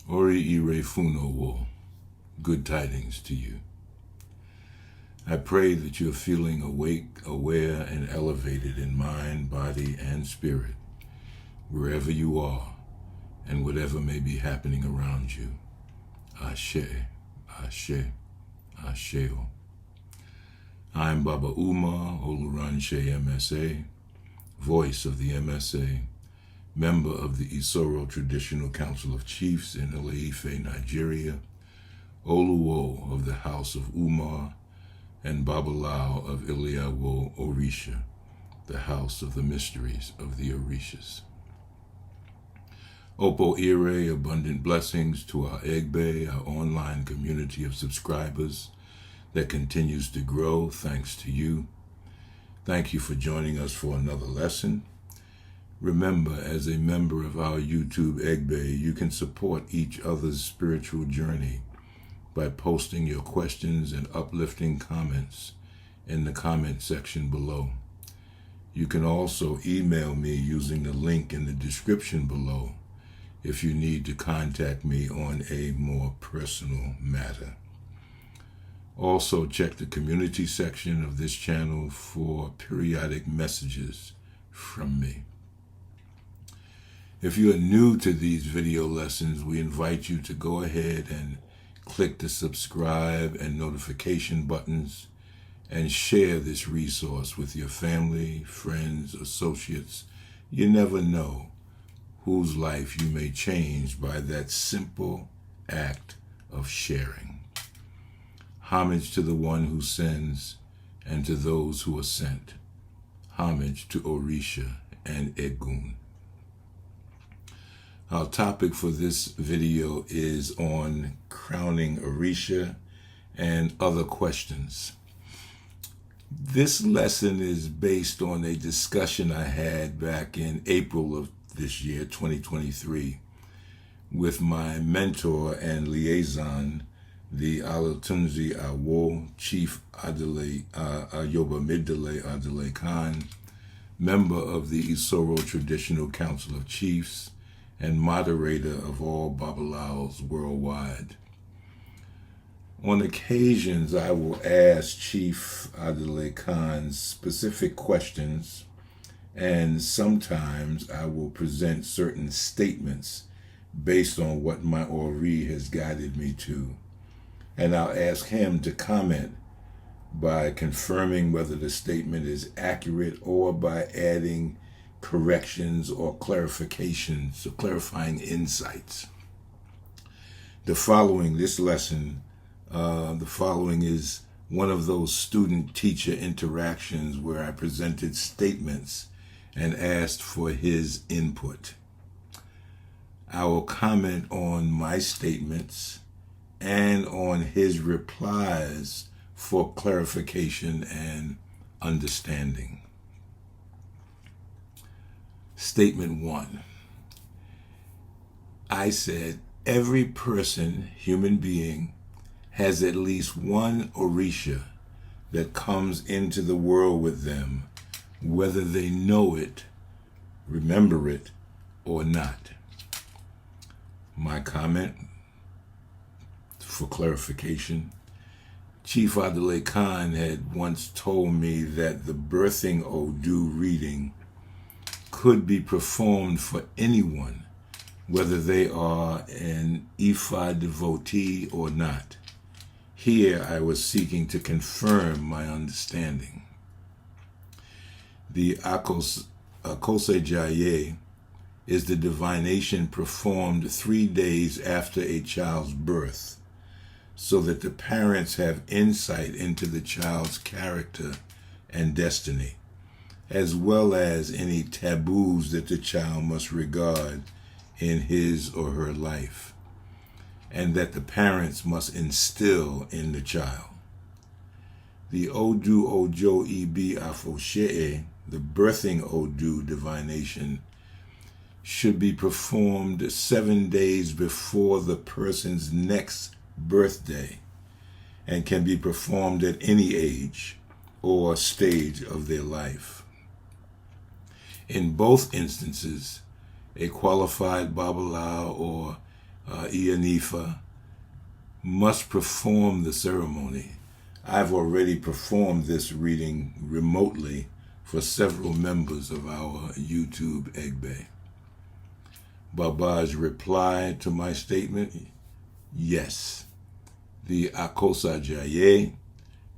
Oriire Funo, good tidings to you. I pray that you are feeling awake, aware, and elevated in mind, body, and spirit, wherever you are, and whatever may be happening around you. Ashe, Ashe, Asheo. I'm Baba Umar, Oluranse Emese, voice of the MSA, member of the Isoro Traditional Council of Chiefs in Ile-Ife, Nigeria, Oluwo of the House of Umar, and Babalawo of Ile-Ife, Orisa, the House of the Mysteries of the Orishas. Oriire, abundant blessings to our Egbe, our online community of subscribers that continues to grow thanks to you. Thank you for joining us for another lesson. Remember, as a member of our YouTube Egbe, you can support each other's spiritual journey by posting your questions and uplifting comments in the comment section below. You can also email me using the link in the description below if you need to contact me on a more personal matter. Also, check the community section of this channel for periodic messages from me. If you are new to these video lessons, we invite you to go ahead and click the subscribe and notification buttons and share this resource with your family, friends, associates. You never know whose life you may change by that simple act of sharing. Homage to the one who sends and to those who are sent. Homage to Orisa and Egun. Our topic for this video is on crowning Orisa and other questions. This lesson is based on a discussion I had back in April of this year, 2023, with my mentor and liaison, the Alatunse Awo, Chief Ayobamidele member of the Isoro Traditional Council of Chiefs, and moderator of all Babalawos worldwide. On occasions, I will ask Chief Adelekan specific questions, and sometimes I will present certain statements based on what my Oriire has guided me to. And I'll ask him to comment by confirming whether the statement is accurate or by adding corrections or clarifications or clarifying insights. The following is one of those student-teacher interactions where I presented statements and asked for his input. I will comment on my statements and on his replies for clarification and understanding. Statement 1. I said, every person, human being, has at least one Orisa that comes into the world with them, whether they know it, remember it, or not. My comment for clarification. Chief Adelekan had once told me that the birthing Odu reading could be performed for anyone, whether they are an Ifa devotee or not. Here I was seeking to confirm my understanding. The Akose Jaye is the divination performed 3 days after a child's birth, so that the parents have insight into the child's character and destiny, as well as any taboos that the child must regard in his or her life, and that the parents must instill in the child. The Odu Ojo Ibi Afoshe, the birthing Odu divination, should be performed 7 days before the person's next birthday and can be performed at any age or stage of their life. In both instances, a qualified Babalawo or Ile-Ife, must perform the ceremony. I've already performed this reading remotely for several members of our YouTube Egbe. Baba's reply to my statement, yes. The Akosa Jaye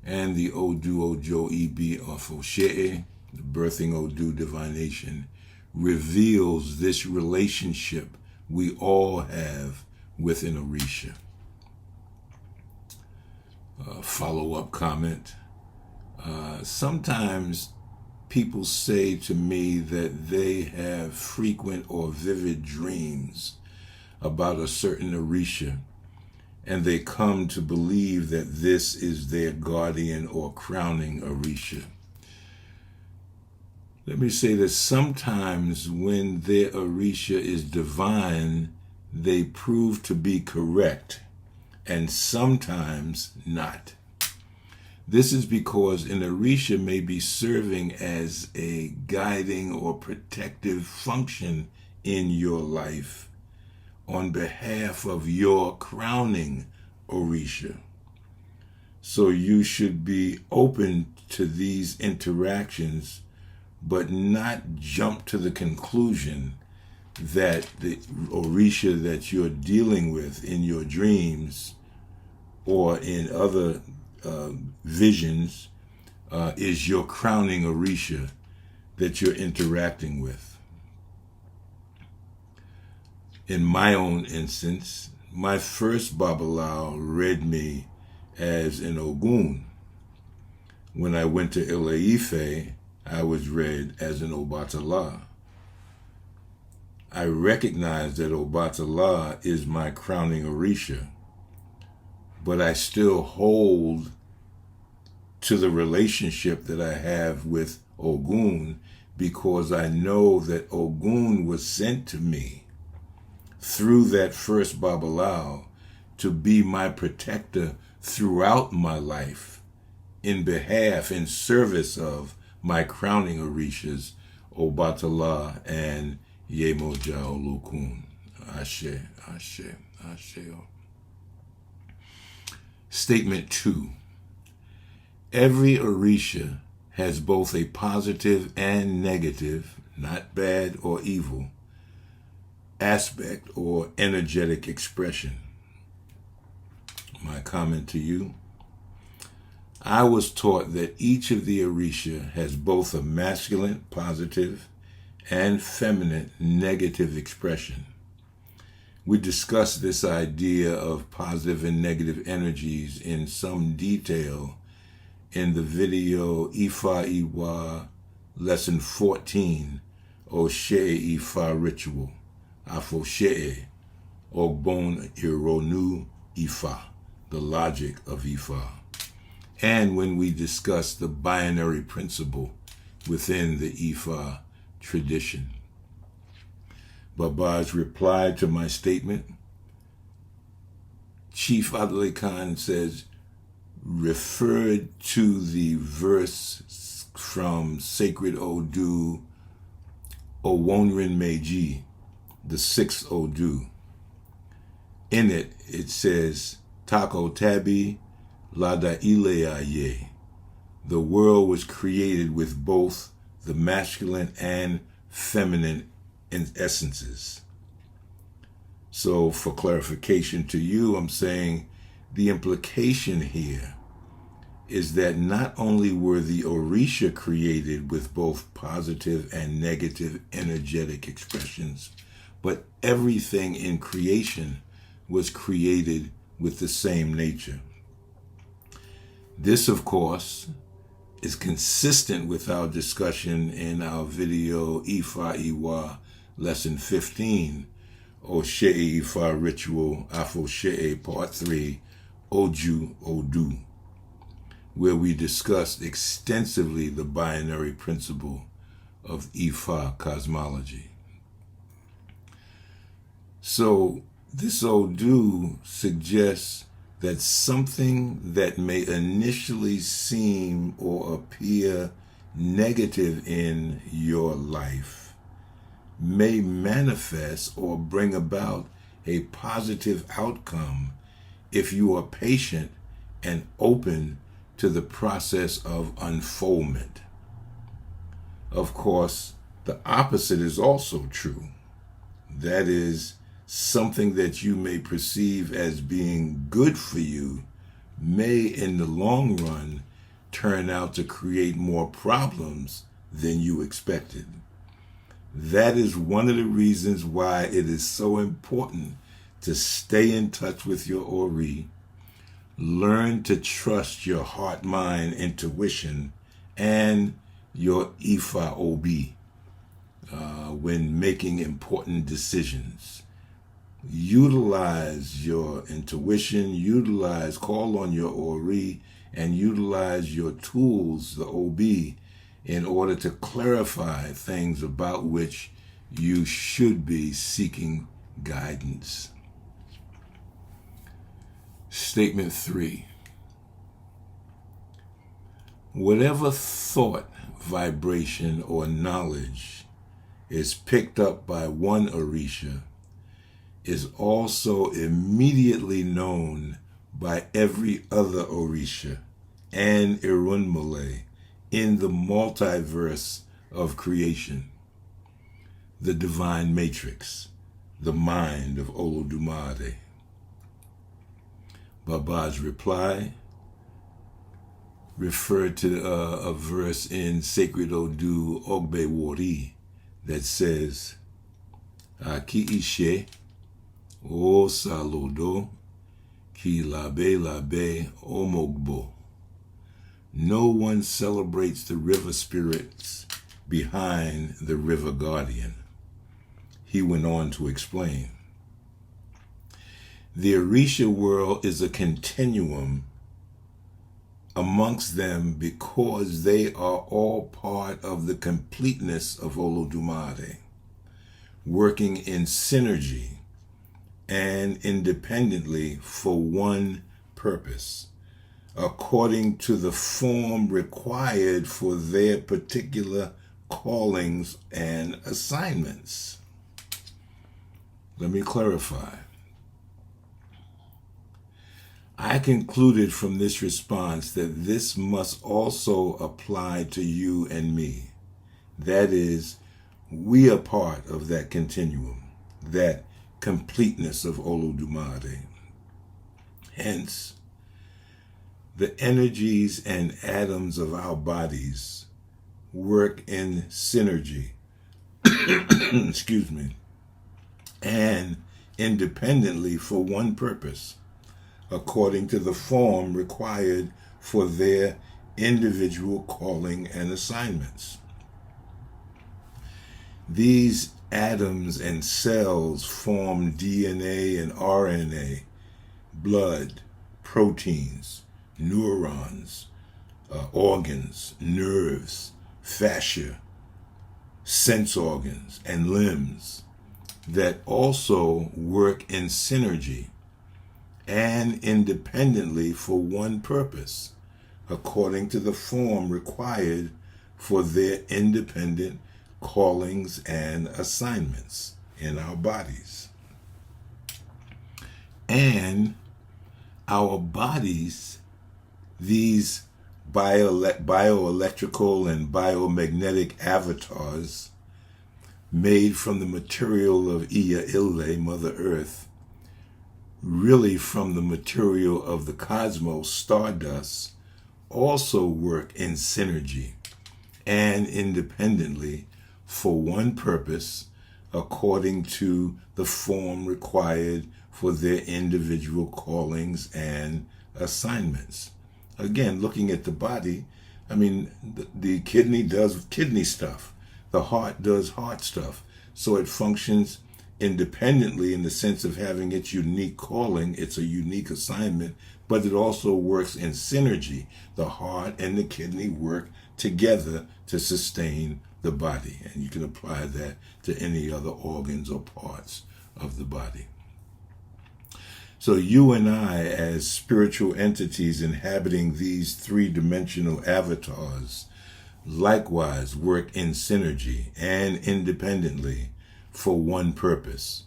and the Odu Ojo Ibi Ofoshe, the birthing Odu divination, reveals this relationship we all have with an Orisha. Follow-up comment. Sometimes people say to me that they have frequent or vivid dreams about a certain Orisha, and they come to believe that this is their guardian or crowning Orisha. Let me say that sometimes when their Orisha is divine, they prove to be correct, and sometimes not. This is because an Orisha may be serving as a guiding or protective function in your life on behalf of your crowning Orisha. So you should be open to these interactions, but not jump to the conclusion that the Orisha that you're dealing with in your dreams or in other visions is your crowning Orisha that you're interacting with. In my own instance, my first Babalawo read me as an Ogun. When I went to Ile-Ife, I was read as an Obatala. I recognize that Obatala is my crowning Orisha, but I still hold to the relationship that I have with Ogun because I know that Ogun was sent to me through that first Babalawo to be my protector throughout my life in service of my crowning Orishas, Obatala and Yemoja Olokun. Ashe, Ashe, Ashe. Statement 2. Every Orisha has both a positive and negative, not bad or evil, aspect or energetic expression. My comment to you. I was taught that each of the Orisha has both a masculine, positive, and feminine, negative expression. We discussed this idea of positive and negative energies in some detail in the video Ifa Iwa Lesson 14, Oshe Ifa Ritual, Afoshe, Ogbon Ironu Ifa, the logic of Ifa. And when we discussed the binary principle within the Ifa tradition. Baba's reply to my statement, Chief Adelekan says, referred to the verse from Sacred Odu, Owonrin Meiji, the sixth Odu. In it, it says, Tako Tabi Lada Ile-Ife. The world was created with both the masculine and feminine essences. So for clarification to you, I'm saying the implication here is that not only were the Orisha created with both positive and negative energetic expressions, but everything in creation was created with the same nature. This, of course, is consistent with our discussion in our video Ifa Iwa Lesson 15, Oshe Ifa Ritual Afoshe Part 3, Oju Odu, where we discussed extensively the binary principle of Ifa cosmology. So this Odu suggests that something that may initially seem or appear negative in your life may manifest or bring about a positive outcome if you are patient and open to the process of unfoldment. Of course, the opposite is also true. That is, something that you may perceive as being good for you may, in the long run, turn out to create more problems than you expected. That is one of the reasons why it is so important to stay in touch with your Ori, learn to trust your heart, mind, intuition, and your Ifa Obi when making important decisions. Utilize your intuition, call on your Ori, and utilize your tools, the OB, in order to clarify things about which you should be seeking guidance. Statement 3. Whatever thought, vibration, or knowledge is picked up by one Orisha is also immediately known by every other Orisha and Irunmole in the multiverse of creation. The divine matrix, the mind of Olofi-dumare. Baba's reply referred to a verse in Sacred Odu Ogbe Wori that says, Aki ishe o salodo ki labe omogbo. No one celebrates the river spirits behind the river guardian. He went on to explain. The Orisha world is a continuum amongst them because they are all part of the completeness of Olofi-dumare, working in synergy and independently for one purpose, according to the form required for their particular callings and assignments. Let me clarify. I concluded from this response that this must also apply to you and me. That is, we are part of that continuum, that completeness of Olofi-dumare. Hence, the energies and atoms of our bodies work in synergy, excuse me, and independently for one purpose, according to the form required for their individual calling and assignments. These atoms and cells form DNA and RNA, blood, proteins, neurons, organs, nerves, fascia, sense organs, and limbs that also work in synergy and independently for one purpose, according to the form required for their independent callings and assignments in our bodies. And our bodies, these bioelectrical and biomagnetic avatars made from the material of Ile-Ife, Mother Earth, really from the material of the cosmos, stardust, also work in synergy and independently for one purpose, according to the form required for their individual callings and assignments. Again, looking at the body, I mean, the kidney does kidney stuff. The heart does heart stuff. So it functions independently in the sense of having its unique calling, it's a unique assignment, but it also works in synergy. The heart and the kidney work together to sustain the body, and you can apply that to any other organs or parts of the body. So you and I, as spiritual entities inhabiting these three-dimensional avatars, likewise work in synergy and independently for one purpose,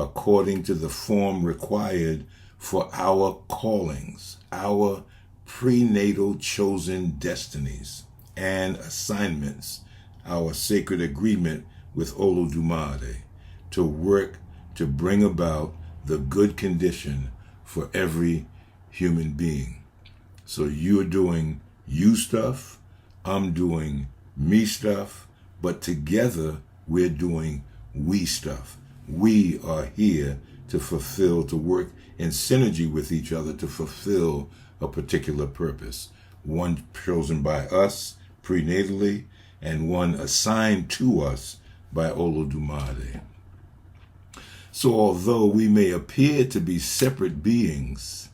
according to the form required for our callings, our prenatal chosen destinies and assignments, our sacred agreement with Olofi-dumare to work to bring about the good condition for every human being. So you're doing you stuff, I'm doing me stuff, but together we're doing we stuff. We are here to work in synergy with each other to fulfill a particular purpose, one chosen by us prenatally and one assigned to us by Olofi-dumare. So although we may appear to be separate beings,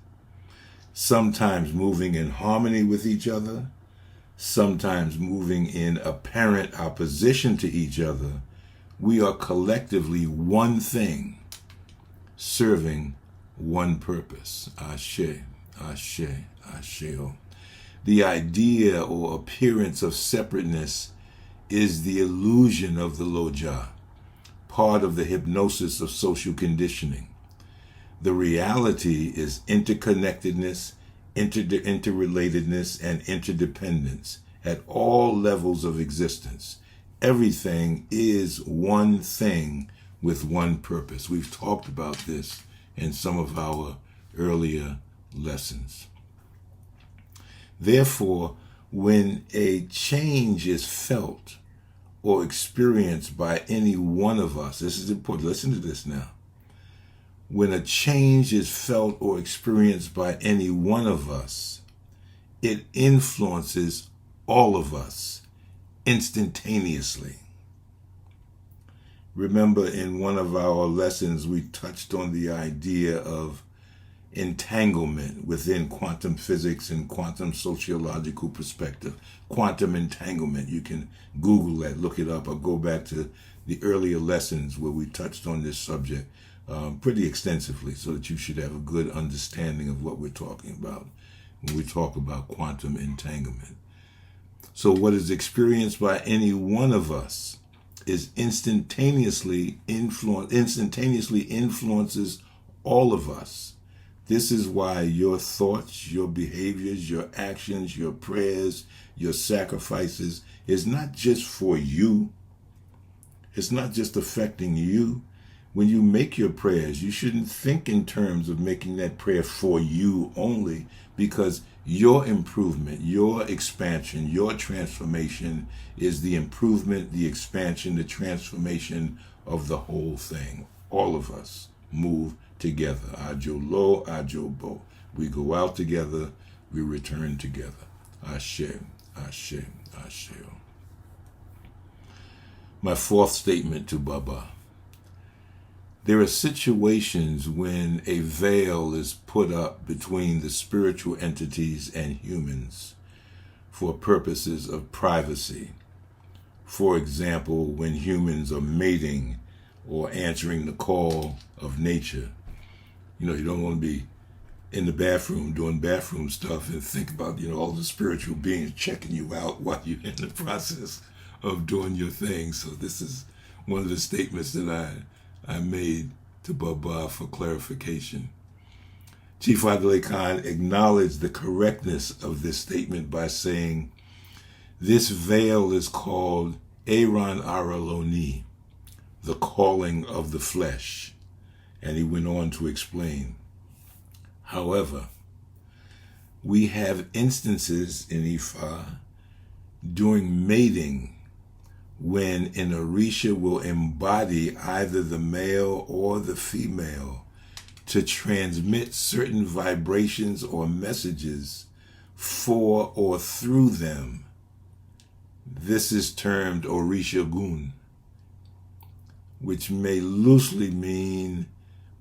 sometimes moving in harmony with each other, sometimes moving in apparent opposition to each other, we are collectively one thing, serving one purpose. Ashe, Ashe, Asheo. The idea or appearance of separateness is the illusion of the Loja, part of the hypnosis of social conditioning. The reality is interconnectedness, interrelatedness, and interdependence at all levels of existence. Everything is one thing with one purpose. We've talked about this in some of our earlier lessons. Therefore, when a change is felt or experienced by any one of us, this is important, listen to this now. When a change is felt or experienced by any one of us, it influences all of us instantaneously. Remember, in one of our lessons, we touched on the idea of entanglement within quantum physics and quantum sociological perspective. Quantum entanglement. You can Google that, look it up, or go back to the earlier lessons where we touched on this subject pretty extensively, so that you should have a good understanding of what we're talking about when we talk about quantum entanglement. So what is experienced by any one of us is instantaneously influences all of us. This is why your thoughts, your behaviors, your actions, your prayers, your sacrifices is not just for you. It's not just affecting you. When you make your prayers, you shouldn't think in terms of making that prayer for you only, because your improvement, your expansion, your transformation is the improvement, the expansion, the transformation of the whole thing. All of us move together. Ajo lo, ajo bo. We go out together, we return together. Ashe, Ashe, Ashe. My fourth statement to Baba. There are situations when a veil is put up between the spiritual entities and humans for purposes of privacy. For example, when humans are mating or answering the call of nature. You know, you don't want to be in the bathroom doing bathroom stuff and think about, all the spiritual beings checking you out while you're in the process of doing your thing. So this is one of the statements that I made to Baba for clarification. Chief Adelekan acknowledged the correctness of this statement by saying, this veil is called Aaron Araloni, the calling of the flesh. And he went on to explain. However, we have instances in Ifa during mating when an Orisa will embody either the male or the female to transmit certain vibrations or messages for or through them. This is termed Orisa Gun, which may loosely mean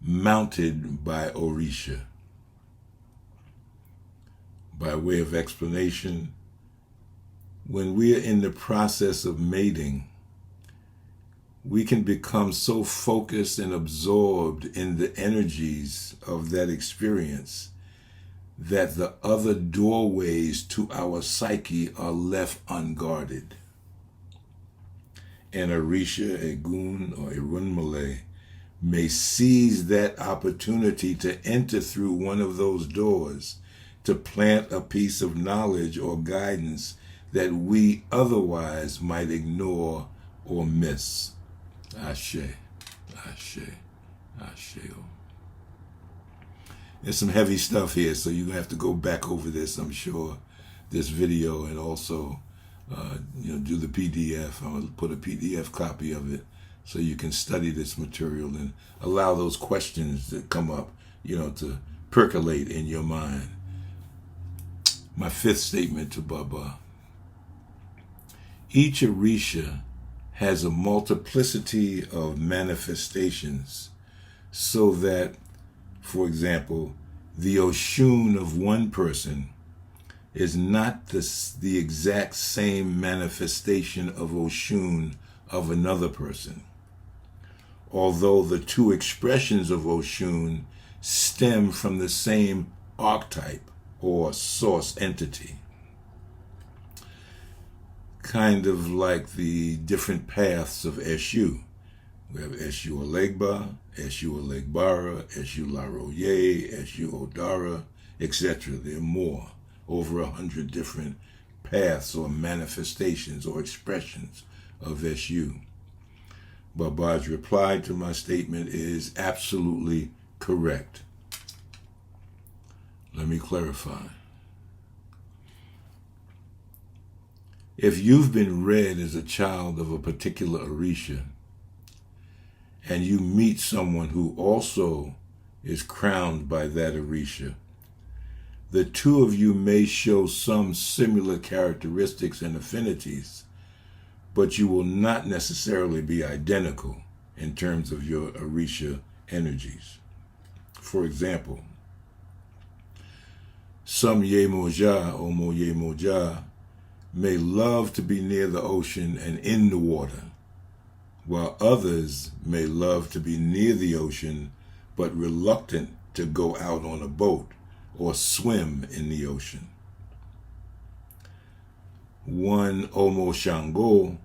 mounted by Orisa. By way of explanation, when we are in the process of mating, we can become so focused and absorbed in the energies of that experience that the other doorways to our psyche are left unguarded. An Orisa, a Gun, or a Runmale may seize that opportunity to enter through one of those doors to plant a piece of knowledge or guidance that we otherwise might ignore or miss. Ashe, Ashe, Ashe. There's some heavy stuff here, so you're going to have to go back over this, I'm sure, this video, and also do the PDF. I'm going to put a PDF copy of it so you can study this material and allow those questions that come up, to percolate in your mind. My fifth statement to Baba. Each Orisha has a multiplicity of manifestations so that, for example, the Oshun of one person is not the exact same manifestation of Oshun of another person, although the two expressions of Oshun stem from the same archetype or source entity. Kind of like the different paths of Eshu. We have Eshu Olegba, Eshu Olegbara, Eshu Laroye, Eshu Odara, etc. There are more, over 100 different paths or manifestations or expressions of Eshu. Baba's reply to my statement is absolutely correct. Let me clarify. If you've been reared as a child of a particular Orisha, and you meet someone who also is crowned by that Orisha, the two of you may show some similar characteristics and affinities, but you will not necessarily be identical in terms of your Orisha energies. For example, some Yemoja, Omo Yemoja, may love to be near the ocean and in the water, while others may love to be near the ocean but reluctant to go out on a boat or swim in the ocean. One Omo Shango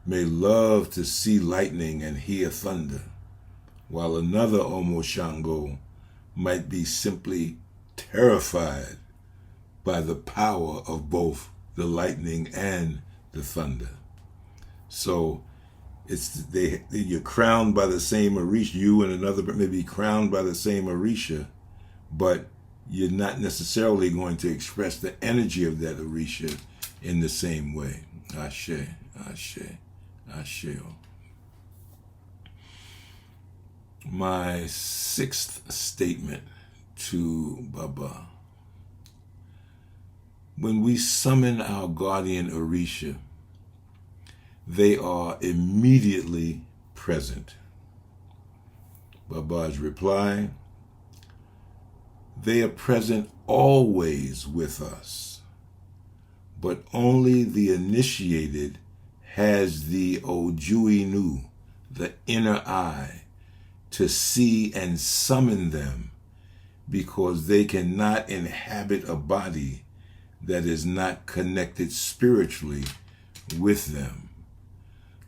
may love to see lightning and hear thunder, while another Omo Shango might be simply terrified by the power of both the lightning and the thunder. So you're crowned by the same Orisha. You and another may be crowned by the same Orisha, but you're not necessarily going to express the energy of that Orisha in the same way. Ashe, Ashe, Ashe. My sixth statement to Baba. When we summon our guardian Orisha, they are immediately present. Baba's reply, they are present always with us, but only the initiated has the Ojuinu, the inner eye, to see and summon them, because they cannot inhabit a body that is not connected spiritually with them.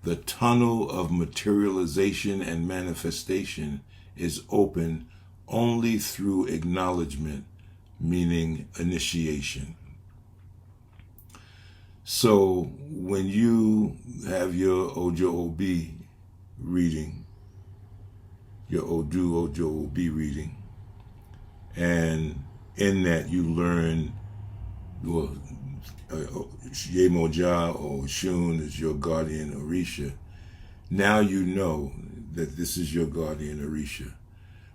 The tunnel of materialization and manifestation is open only through acknowledgement, meaning initiation. So when you have your Ojo Obi reading, your Odu Ojo Obi reading, and in that you learn Yemoja or Shun is your guardian Orisha. Now you know that this is your guardian Orisha.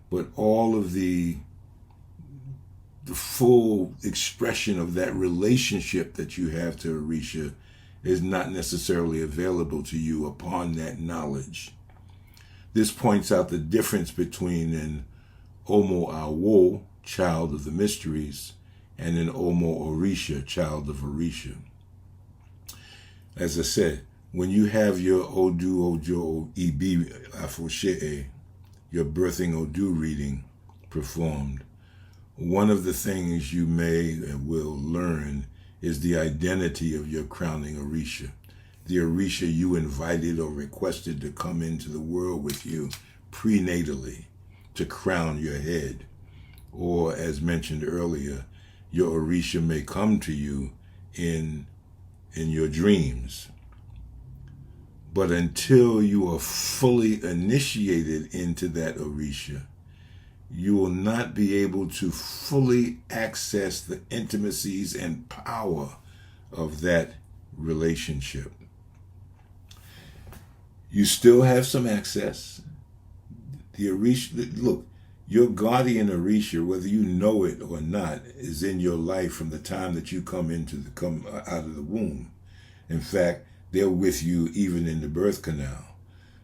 But all of the full expression of that relationship that you have to Orisha is not necessarily available to you upon that knowledge. This points out the difference between an Omo Awo, child of the mysteries, and an Omo Orisha, child of Orisha. As I said, when you have your Odu Ojo Ibi Afoshe'e, your birthing Odu reading performed, one of the things you may and will learn is the identity of your crowning Orisha. The Orisha you invited or requested to come into the world with you prenatally to crown your head. Or, as mentioned earlier, your Orisha may come to you in your dreams. But until you are fully initiated into that Orisha, you will not be able to fully access the intimacies and power of that relationship. You still have some access. The Orisha, look, your guardian Orisha, whether you know it or not, is in your life from the time that you come out of the womb. In fact, they're with you even in the birth canal.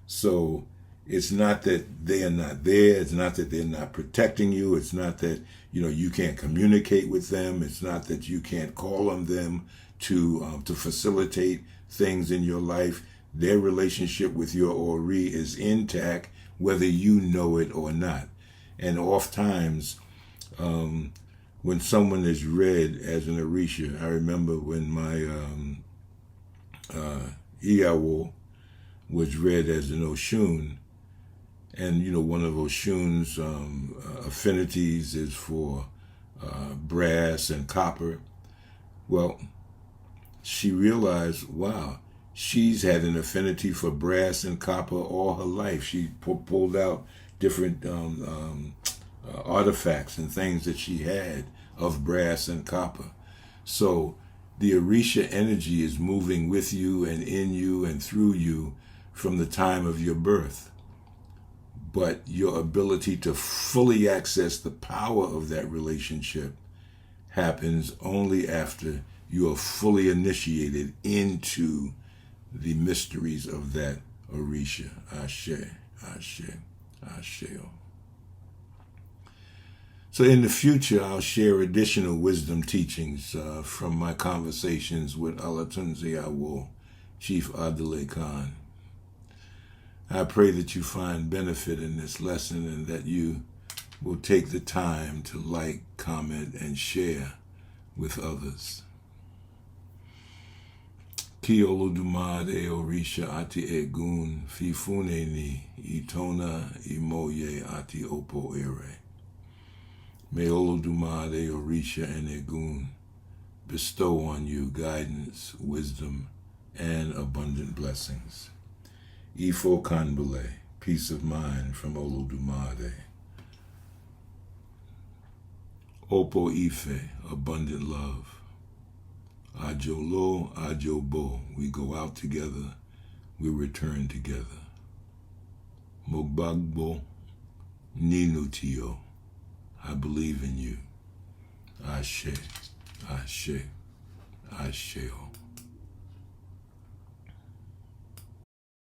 So it's not that they are not there. It's not that they're not protecting you. It's not that, you can't communicate with them. It's not that you can't call on them to facilitate things in your life. Their relationship with your Ori is intact, whether you know it or not. And oftentimes, when someone is read as an Orisha, I remember when my Awo was read as an Oshun, and one of Oshun's affinities is for brass and copper. Well, she realized, wow, she's had an affinity for brass and copper all her life. She pulled out different artifacts and things that she had of brass and copper. So the Orisha energy is moving with you and in you and through you from the time of your birth. But your ability to fully access the power of that relationship happens only after you are fully initiated into the mysteries of that Orisha. Ashe, Ashe, Asheo. So in the future, I'll share additional wisdom teachings from my conversations with Alatunse Awo, Chief Adelekan. I pray that you find benefit in this lesson and that you will take the time to like, comment, and share with others. Ki Olofi-dumare Orisha ati egun fifune ni itona imoye ati opo ere. May Olofi-dumare Orisha and Egun bestow on you guidance, wisdom, and abundant blessings. Ifo Kanbele, peace of mind from Olofi-dumare. Opo Ife, abundant love. Ajolo, Ajobo, we go out together, we return together. Mogbagbo, Ninutio, I believe in you. Ashe, Ashe, Asheo.